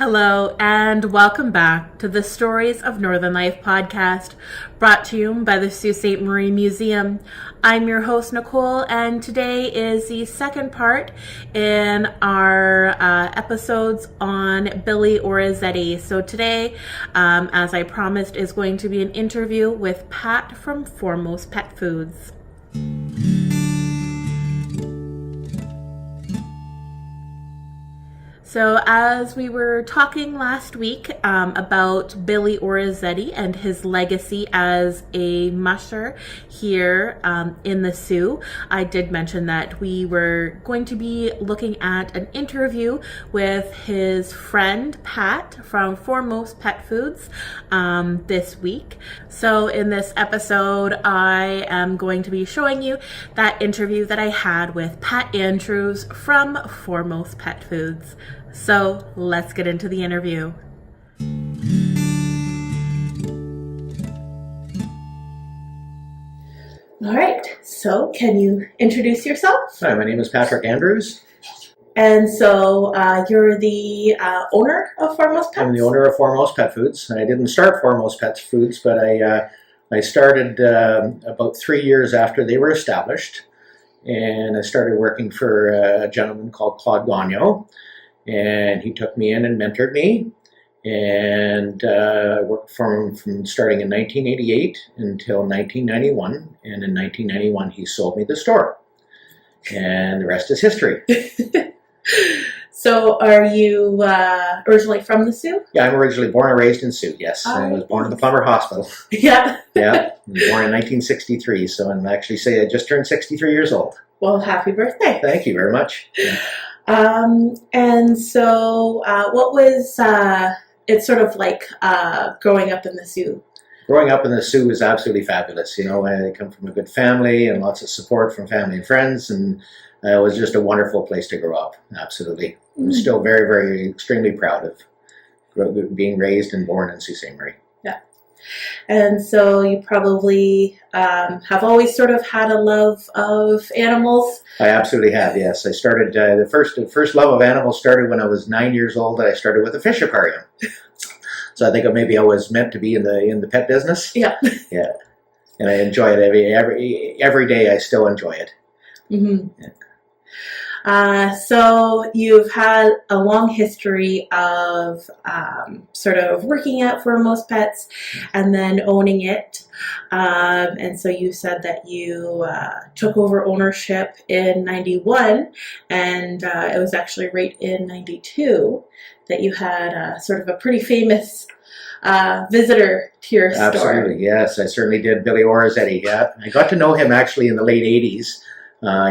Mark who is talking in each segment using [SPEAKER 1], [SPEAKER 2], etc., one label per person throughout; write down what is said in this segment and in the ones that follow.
[SPEAKER 1] Hello, and welcome back to the Stories of Northern Life podcast, brought to you by the Sault Ste. Marie Museum. I'm your host, Nicole, and today is the second part in our episodes on Billy Orazietti. So today, as I promised, is going to be an interview with Pat from Foremost Pet Foods. So as we were talking last week about Billy Orazietti and his legacy as a musher here in the Soo, I did mention that we were going to be looking at an interview with his friend Pat from Foremost Pet Foods this week. So in this episode, I am going to be showing you that interview that I had with Pat Andrews from Foremost Pet Foods. So let's get into the interview. All right, so can you introduce yourself?
[SPEAKER 2] Hi, my name is Patrick Andrews.
[SPEAKER 1] And so you're the owner of Foremost Pets?
[SPEAKER 2] I'm the owner of Foremost Pet Foods. I didn't start Foremost Pet Foods, but I started about 3 years after they were established. And I started working for a gentleman called Claude Gagnon. And he took me in and mentored me, and worked for him from starting in 1988 until 1991. And in 1991, he sold me the store, and the rest is history.
[SPEAKER 1] So are you originally from the Soo?
[SPEAKER 2] Yeah, I'm originally born and raised in Soo, yes. I was born at the Plumber Hospital.
[SPEAKER 1] Yeah.
[SPEAKER 2] Yeah, I was born in 1963, so I'm actually I just turned 63 years old.
[SPEAKER 1] Well, happy birthday.
[SPEAKER 2] Thank you very much.
[SPEAKER 1] And so what was it sort of like growing up in the Soo?
[SPEAKER 2] Growing up in the Soo was absolutely fabulous. You know, I come from a good family and lots of support from family and friends, and it was just a wonderful place to grow up. Absolutely. I'm still very, very, extremely proud of being raised and born in Sault Ste. Marie.
[SPEAKER 1] Yeah. And so you probably have always sort of had a love of animals.
[SPEAKER 2] I absolutely have, yes. I started, the first love of animals started when I was 9 years old, and I started with a fish aquarium. So I think maybe I was meant to be in the pet business.
[SPEAKER 1] Yeah.
[SPEAKER 2] Yeah. And I enjoy it every day. I still enjoy it.
[SPEAKER 1] Mm-hmm. Yeah. So you've had a long history of sort of working at Foremost Pets and then owning it. And so you said that you took over ownership in 91, and it was actually right in 92 that you had sort of a pretty famous visitor to your store.
[SPEAKER 2] Absolutely, yes. I certainly did. Billy Orazietti, yeah. I got to know him actually in the late 80s.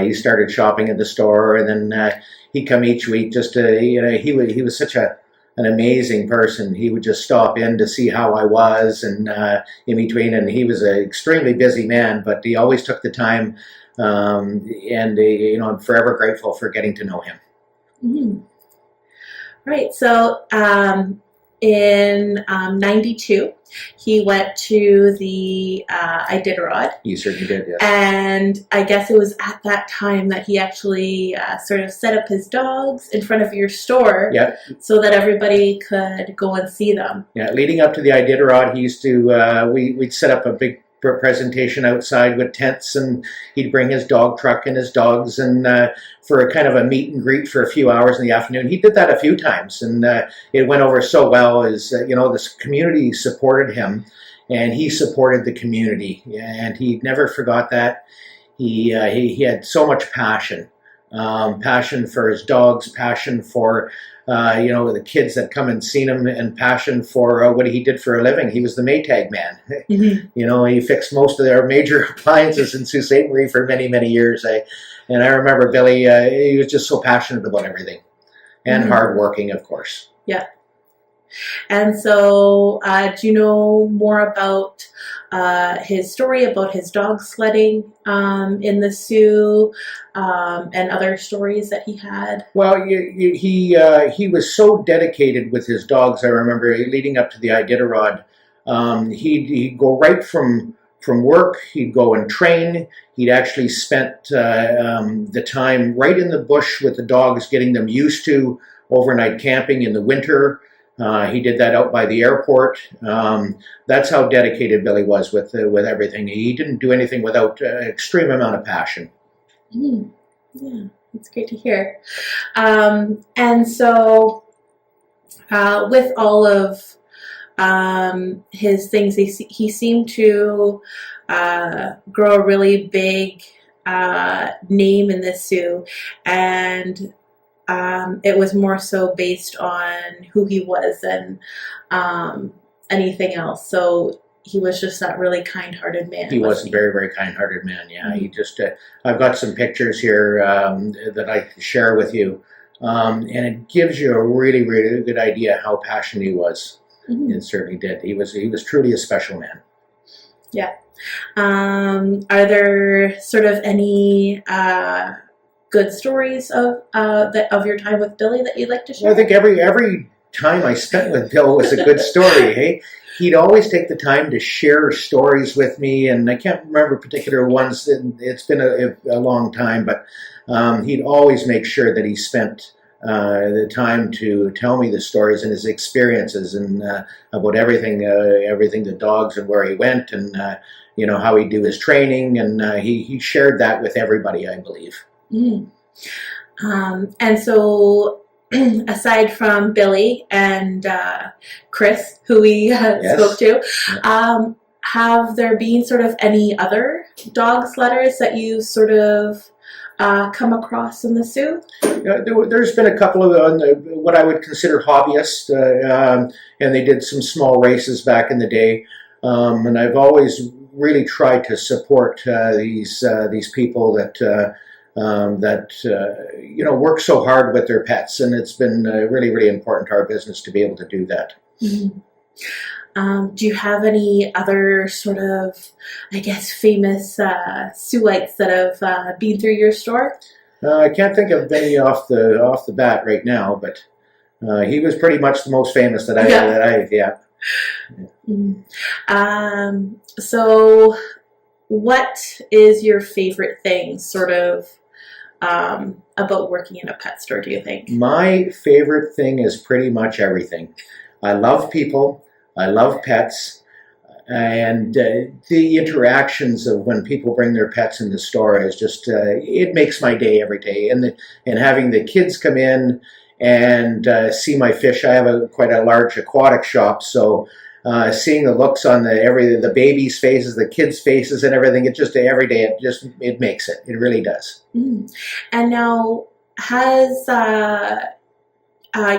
[SPEAKER 2] He started shopping at the store, and then he'd come each week just to, he was such an amazing person. He would just stop in to see how I was, and in between, and he was an extremely busy man, but he always took the time, and I'm forever grateful for getting to know him.
[SPEAKER 1] Mm-hmm. Right, so in 92, he went to the Iditarod.
[SPEAKER 2] You certainly did, yes.
[SPEAKER 1] And I guess it was at that time that he actually sort of set up his dogs in front of your store,
[SPEAKER 2] yep,
[SPEAKER 1] so that everybody could go and see them.
[SPEAKER 2] Yeah, leading up to the Iditarod, he used to, we'd set up a big presentation outside with tents, and he'd bring his dog truck and his dogs, and for a kind of a meet and greet for a few hours in the afternoon. He did that a few times, and it went over so well. This community supported him, and he supported the community, and he never forgot that. He had so much passion for his dogs, passion for the kids that come and seen him, and passion for what he did for a living. He was the Maytag man. Mm-hmm. He fixed most of their major appliances in Sault Ste. Marie for many, many years. And I remember Billy, he was just so passionate about everything, and mm-hmm. hardworking, of course.
[SPEAKER 1] Yeah. And so do you know more about his story about his dog sledding in the Soo, and other stories that he had?
[SPEAKER 2] Well, he was so dedicated with his dogs. I remember leading up to the Iditarod, he'd go right from work, he'd go and train. He'd actually spent the time right in the bush with the dogs, getting them used to overnight camping in the winter. He did that out by the airport. That's how dedicated Billy was with everything. He didn't do anything without an extreme amount of passion.
[SPEAKER 1] Mm. Yeah, that's great to hear. And so, with all of his things, he seemed to grow a really big name in the Sioux, and it was more so based on who he was than anything else. So he was just that really kind-hearted man.
[SPEAKER 2] He was a very, very kind-hearted man. Yeah, mm-hmm. He just. I've got some pictures here that I can share with you, and it gives you a really, really good idea how passionate he was. Mm-hmm. It certainly did. He was truly a special man.
[SPEAKER 1] Yeah. Are there sort of any good stories of your time with Billy that you'd like to share?
[SPEAKER 2] Well, I think every time I spent with Bill was a good story. Hey, he'd always take the time to share stories with me, and I can't remember particular ones. It's been a long time, but he'd always make sure that he spent the time to tell me the stories and his experiences and about everything, the dogs and where he went, and how he'd do his training, and he shared that with everybody, I believe.
[SPEAKER 1] Mm. And so, aside from Billy and Chris, who we
[SPEAKER 2] yes.
[SPEAKER 1] spoke to, have there been sort of any other dog sledders that you sort of come across in the Sioux?
[SPEAKER 2] There's been a couple of what I would consider hobbyists, and they did some small races back in the day. And I've always really tried to support these people that work so hard with their pets, and it's been really, really important to our business to be able to do that.
[SPEAKER 1] Mm-hmm. Do you have any other sort of, I guess, famous Sioux-ites that have been through your store?
[SPEAKER 2] I can't think of any off the bat right now, but he was pretty much the most famous that I.
[SPEAKER 1] Mm-hmm. So, what is your favorite thing, sort of, about working in a pet store, do you think?
[SPEAKER 2] My favorite thing is pretty much everything. I love people. I love pets. And the interactions of when people bring their pets in the store is just, it makes my day every day. And having the kids come in and see my fish. I have quite a large aquatic shop, so seeing the looks on the babies' faces, the kids' faces, and everything, it just every day it makes it. It really does.
[SPEAKER 1] Mm. And now, has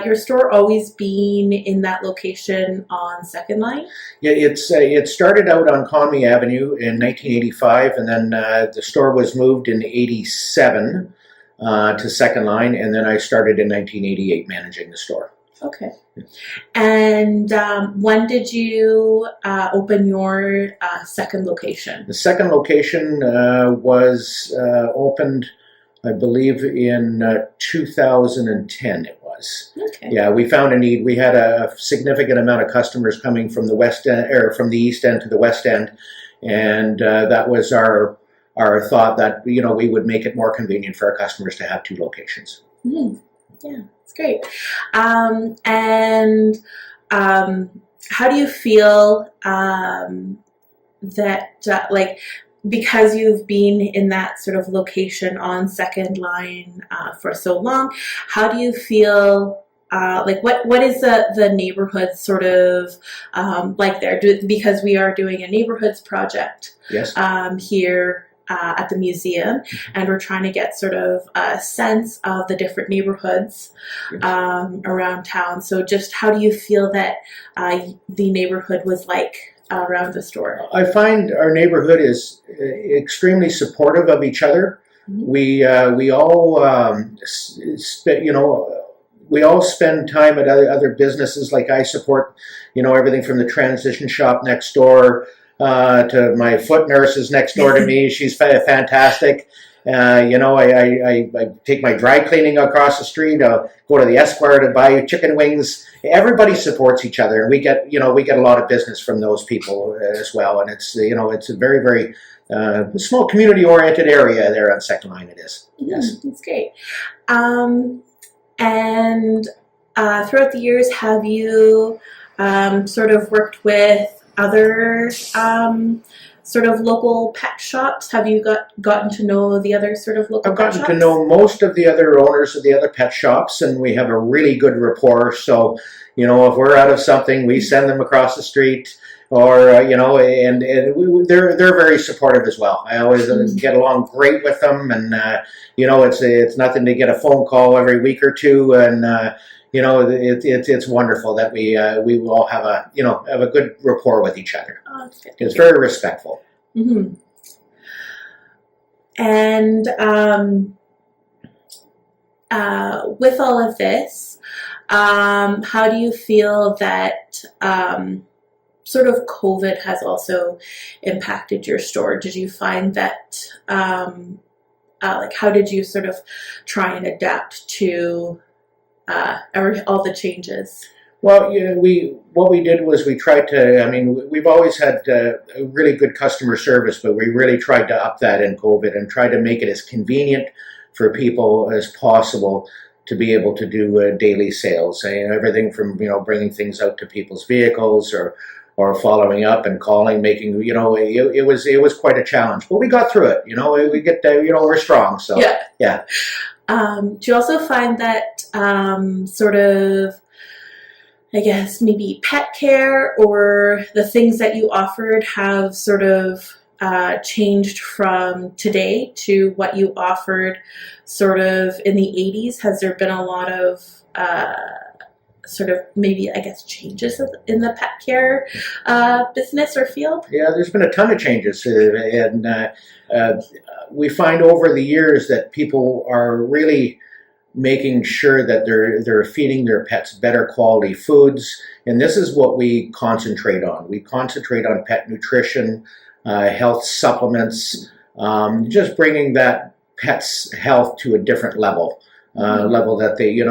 [SPEAKER 1] your store always been in that location on Second Line?
[SPEAKER 2] Yeah, it started out on Conway Avenue in 1985, and then the store was moved in '87 to Second Line, and then I started in 1988 managing the store.
[SPEAKER 1] Okay. And when did you open your second location?
[SPEAKER 2] The second location was opened, I believe, in 2010 it was.
[SPEAKER 1] Okay.
[SPEAKER 2] Yeah, we found a need. We had a significant amount of customers coming from the west end, or from the east end to the west end, and that was our thought that we would make it more convenient for our customers to have two locations.
[SPEAKER 1] Mm. Yeah, it's great. And how do you feel that because you've been in that sort of location on Second Line for so long, how do you feel, what is the neighborhood sort of like there? Because we are doing a neighborhoods project.
[SPEAKER 2] Yes.
[SPEAKER 1] Here at the museum, and we're trying to get sort of a sense of the different neighborhoods around town. So just how do you feel that the neighborhood was like around the store?
[SPEAKER 2] I find our neighborhood is extremely supportive of each other. Mm-hmm. We all we all spend time at other businesses. Like I support everything from the transition shop next door to my foot nurses next door to me. She's fantastic. I take my dry cleaning across the street. I'll go to the Esquire to buy chicken wings. Everybody supports each other, and we get a lot of business from those people as well. And it's it's a very, very small community-oriented area there on Second Line. It is. Yes,
[SPEAKER 1] that's great. And throughout the years, have you sort of worked with other sort of local pet shops? Have you gotten to know the other sort of local
[SPEAKER 2] I've
[SPEAKER 1] pet
[SPEAKER 2] gotten
[SPEAKER 1] shops?
[SPEAKER 2] to know most of the other owners of the other pet shops, and we have a really good rapport. So, if we're out of something, we send them across the street, or they're very supportive as well. I always get along great with them, and it's nothing to get a phone call every week or two, and it's wonderful that we all have a good rapport with each other.
[SPEAKER 1] Oh, that's good.
[SPEAKER 2] It's very respectful.
[SPEAKER 1] Mm-hmm. And with all of this, how do you feel that sort of COVID has also impacted your store? Did you find that, how did you sort of try and adapt to all the changes?
[SPEAKER 2] Well, what we did was we tried to. I mean, we've always had a really good customer service, but we really tried to up that in COVID and try to make it as convenient for people as possible to be able to do daily sales. And everything from bringing things out to people's vehicles or following up and calling, making it was quite a challenge, but we got through it. We get we're strong. So yeah.
[SPEAKER 1] Do you also find that sort of, I guess, maybe pet care or the things that you offered have sort of changed from today to what you offered sort of in the 80s? Has there been a lot of sort of maybe, I guess, changes in the pet care business or field?
[SPEAKER 2] Yeah, there's been a ton of changes, and we find over the years that people are really making sure that they're feeding their pets better quality foods, and this is what we concentrate on. We concentrate on pet nutrition, health supplements, just bringing that pet's health to a different level. Level that the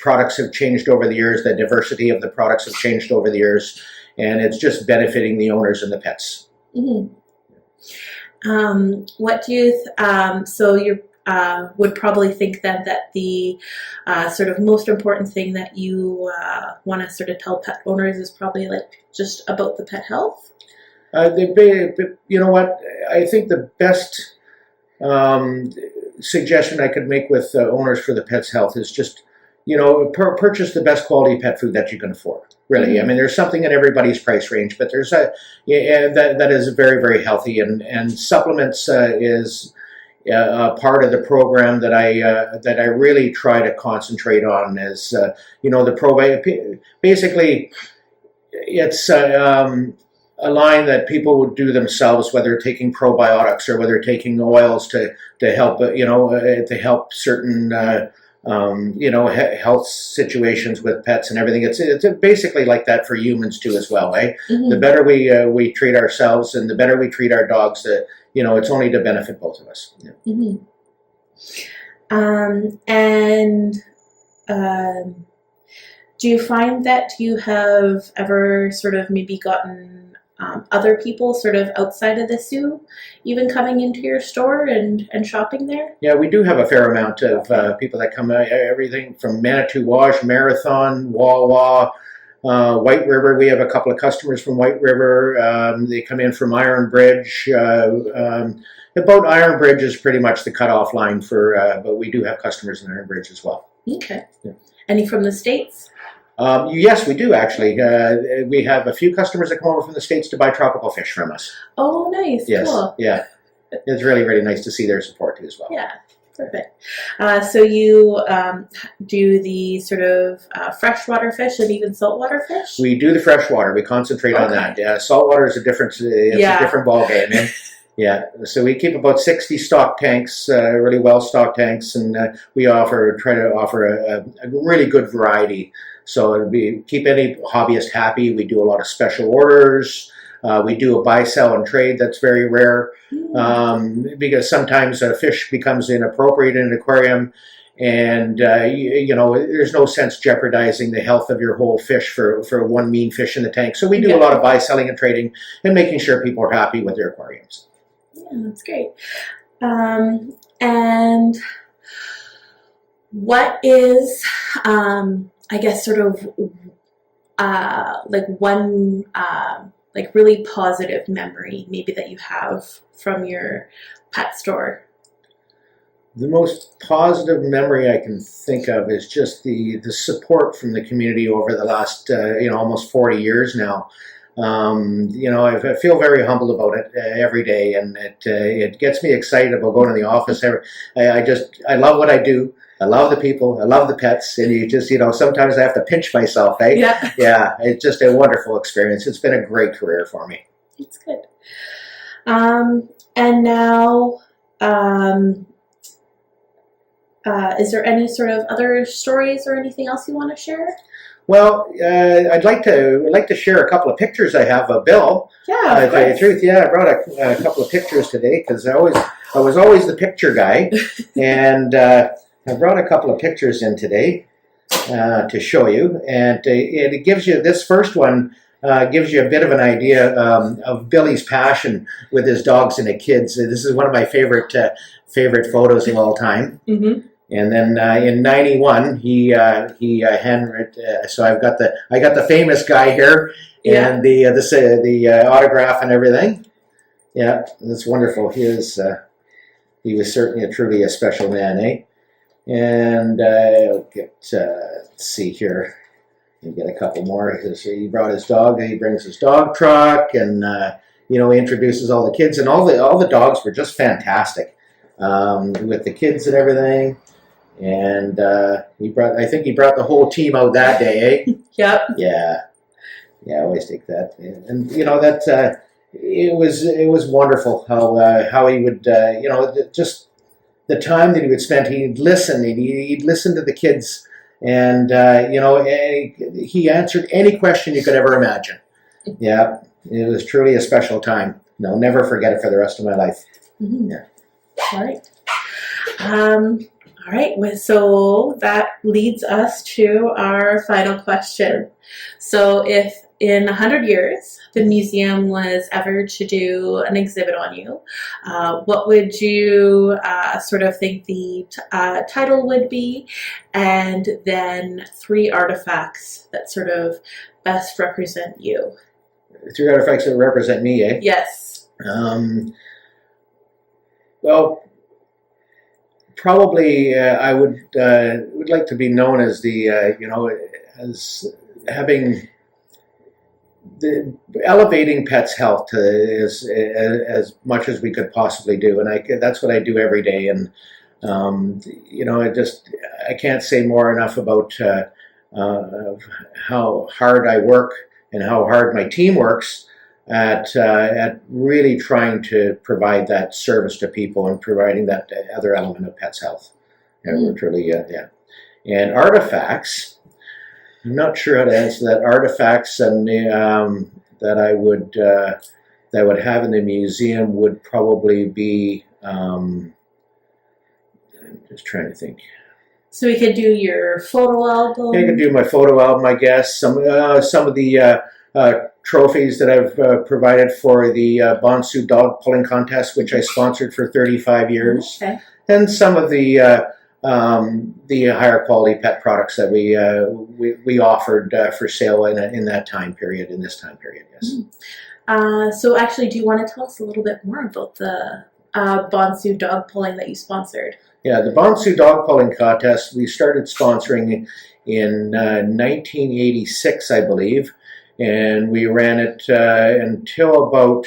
[SPEAKER 2] products have changed over the years, the diversity of the products have changed over the years, and it's just benefiting the owners and the pets.
[SPEAKER 1] Mm-hmm. What do you, so you would probably think then that the sort of most important thing that you want to sort of tell pet owners is probably just about the pet health?
[SPEAKER 2] You know what? I think the best suggestion I could make with owners for the pet's health is just, purchase the best quality pet food that you can afford. Really, mm-hmm. I mean, there's something in everybody's price range, but there's that is very, very healthy, and supplements is part of the program that I really try to concentrate on. Is the probiotic. Basically, it's a line that people would do themselves, whether taking probiotics or whether taking oils to help to help certain health situations with pets and everything. It's basically like that for humans too as well, eh? Mm-hmm. The better we treat ourselves and the better we treat our dogs, it's only to benefit both of us. Yeah.
[SPEAKER 1] Mm-hmm. Do you find that you have ever sort of maybe gotten other people sort of outside of the zoo even coming into your store and shopping there?
[SPEAKER 2] Yeah, we do have a fair amount of people that come, everything from Manitou Wash, Marathon, Wawa, White River. We have a couple of customers from White River. They come in from Iron Bridge. About Iron Bridge is pretty much the cutoff line but we do have customers in Iron Bridge as well.
[SPEAKER 1] Okay. Yeah. Any from the States?
[SPEAKER 2] Yes, we do actually. We have a few customers that come over from the States to buy tropical fish from us.
[SPEAKER 1] Oh, nice.
[SPEAKER 2] Yes.
[SPEAKER 1] Cool.
[SPEAKER 2] Yeah. It's really, really nice to see their support too as well.
[SPEAKER 1] Yeah. Perfect. So you do the sort of freshwater fish and even saltwater fish?
[SPEAKER 2] We do the freshwater. We concentrate on that. Yeah. Saltwater is a different ball game. Eh? Yeah, so we keep about 60 stock tanks, really well-stocked tanks, and we try to offer a really good variety. So keep any hobbyist happy. We do a lot of special orders. We do a buy, sell, and trade. That's very rare because sometimes a fish becomes inappropriate in an aquarium, and there's no sense jeopardizing the health of your whole fish for one mean fish in the tank. So we do a lot of buy, selling, and trading, and making sure people are happy with their aquariums.
[SPEAKER 1] Yeah, that's great. And What is, I guess, sort of like one like really positive memory maybe that you have from your pet store?
[SPEAKER 2] The most positive memory I can think of is just the support from the community over the last almost 40 years now. I feel very humbled about it every day, and it gets me excited about going to the office. I love what I do. I love the people. I love the pets, and sometimes I have to pinch myself.
[SPEAKER 1] Yeah,
[SPEAKER 2] Yeah, it's just a wonderful experience. It's been a great career for me.
[SPEAKER 1] it's good. And now, is there any sort of other stories or anything else you want to share?
[SPEAKER 2] Well, I'd like to share a couple of pictures I have of Bill.
[SPEAKER 1] Yeah,
[SPEAKER 2] To tell you the truth, yeah, I brought a couple of pictures today because I was always the picture guy, and I brought a couple of pictures in today to show you, and it gives you, this first one gives you a bit of an idea of Billy's passion with his dogs and the kids. This is one of my favorite photos of all time.
[SPEAKER 1] Mm-hmm.
[SPEAKER 2] And then in '91, he handwritten. So I got the famous guy here, and
[SPEAKER 1] Yeah.
[SPEAKER 2] the autograph and everything. Yeah, that's wonderful. He was certainly truly a special man, eh? And I'll get let's see here. You get a couple more. He brought his dog. He brings his dog truck, and he introduces all the kids, and all the dogs were just fantastic with the kids and everything. And I think he brought the whole team out that day, eh?
[SPEAKER 1] Yep.
[SPEAKER 2] Yeah, I always take that, and that it was wonderful how he would just the time that he would spend. He'd listen to the kids, and he answered any question you could ever imagine. Yeah, it was truly a special time. I'll never forget it for the rest of my life.
[SPEAKER 1] Mm-hmm.
[SPEAKER 2] Yeah.
[SPEAKER 1] All right. All right, so that leads us to our final question. So if in 100 years the museum was ever to do an exhibit on you, what would you sort of think the title would be? And then 3 artifacts that sort of best represent you.
[SPEAKER 2] 3 artifacts that represent me, eh?
[SPEAKER 1] Yes.
[SPEAKER 2] Well, probably I would like to be known as the as having elevating pets' health to as much as we could possibly do, and that's what I do every day. And I can't say more enough about how hard I work and how hard my team works at really trying to provide that service to people and providing that other element of pets' health. And we're truly, yeah. And artifacts, I'm not sure how to answer that. Artifacts and that I would have in the museum would probably be, I'm just trying to think.
[SPEAKER 1] So we could do your photo album.
[SPEAKER 2] Yeah, I could do my photo album, I guess. Some of the trophies that I've provided for the Bonsu dog pulling contest, which I sponsored for 35 years,
[SPEAKER 1] Okay.
[SPEAKER 2] and some of the higher quality pet products that we offered for sale in that time period, in this time period. Yes.
[SPEAKER 1] So actually, do you want to tell us a little bit more about the Bonsu dog pulling that you sponsored?
[SPEAKER 2] Yeah, the Bonsu dog pulling contest we started sponsoring in 1986, I believe. And we ran it until about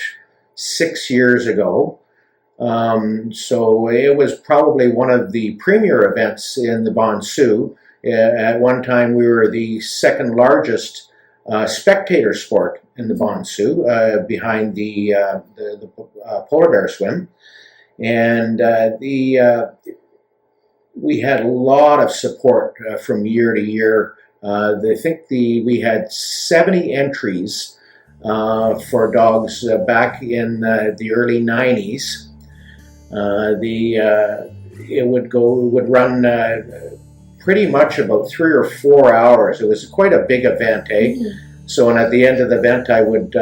[SPEAKER 2] 6 years ago. So it was probably one of the premier events in the Bonsu. At one time, we were the second largest spectator sport in the Bonsu, behind the polar bear swim. And we had a lot of support from year to year. I think we had 70 entries for dogs back in the early 90s. It would run pretty much about 3 or 4 hours. It was quite a big event, eh? Mm-hmm. So, and at the end of the event, I would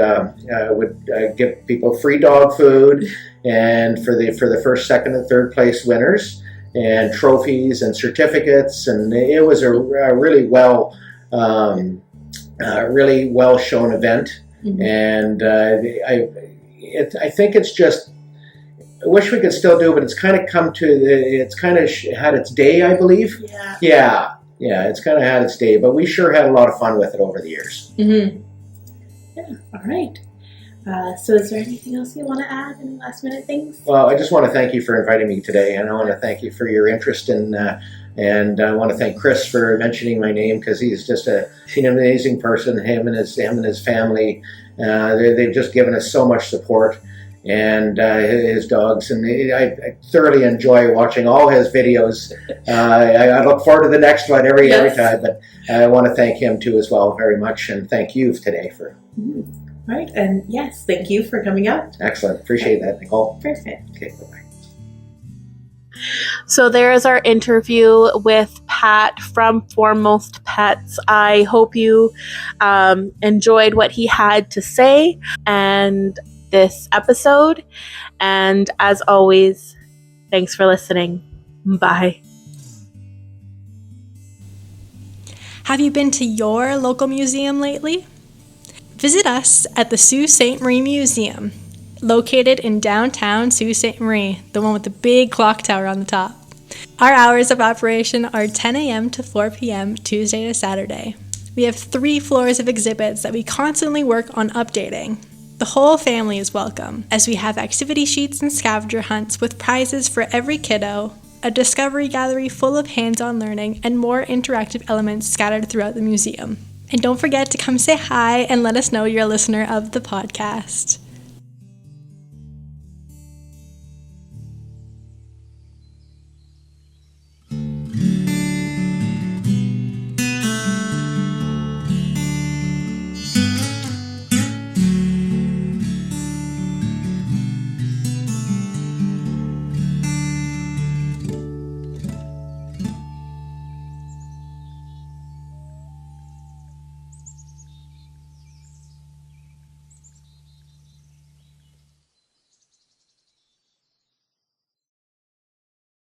[SPEAKER 2] give people free dog food, and for the first, second, and third place winners. and trophies and certificates, and it was a really well shown event.
[SPEAKER 1] Mhm.
[SPEAKER 2] And I think it's just, I wish we could still do it, but it's kind of come to it's kind of had its day, I believe. Yeah, it's kind of had its day, but we sure had a lot of fun with it over the years.
[SPEAKER 1] Mm-hmm. Yeah, all right. So is there anything else you want to add? Any last minute things?
[SPEAKER 2] Well, I just want to thank you for inviting me today, and I want to thank you for your interest in, and I want to thank Chris for mentioning my name, because he's just an amazing person. Him and his family, they've just given us so much support, and his dogs, and I thoroughly enjoy watching all his videos. I look forward to the next one every time, but I want to thank him too as well very much, and thank you today for.
[SPEAKER 1] Mm-hmm. Right, and yes, thank you for coming out.
[SPEAKER 2] Excellent, appreciate that, Nicole.
[SPEAKER 1] Perfect.
[SPEAKER 2] Okay, bye-bye.
[SPEAKER 1] So there is our interview with Pat from Foremost Pets. I hope you enjoyed what he had to say and this episode. And as always, thanks for listening. Bye.
[SPEAKER 3] Have you been to your local museum lately? Visit us at the Sault Ste. Marie Museum, located in downtown Sault Ste. Marie, the one with the big clock tower on the top. Our hours of operation are 10 a.m. to 4 p.m. Tuesday to Saturday. We have 3 floors of exhibits that we constantly work on updating. The whole family is welcome, as we have activity sheets and scavenger hunts with prizes for every kiddo, a discovery gallery full of hands-on learning, and more interactive elements scattered throughout the museum. And don't forget to come say hi and let us know you're a listener of the podcast.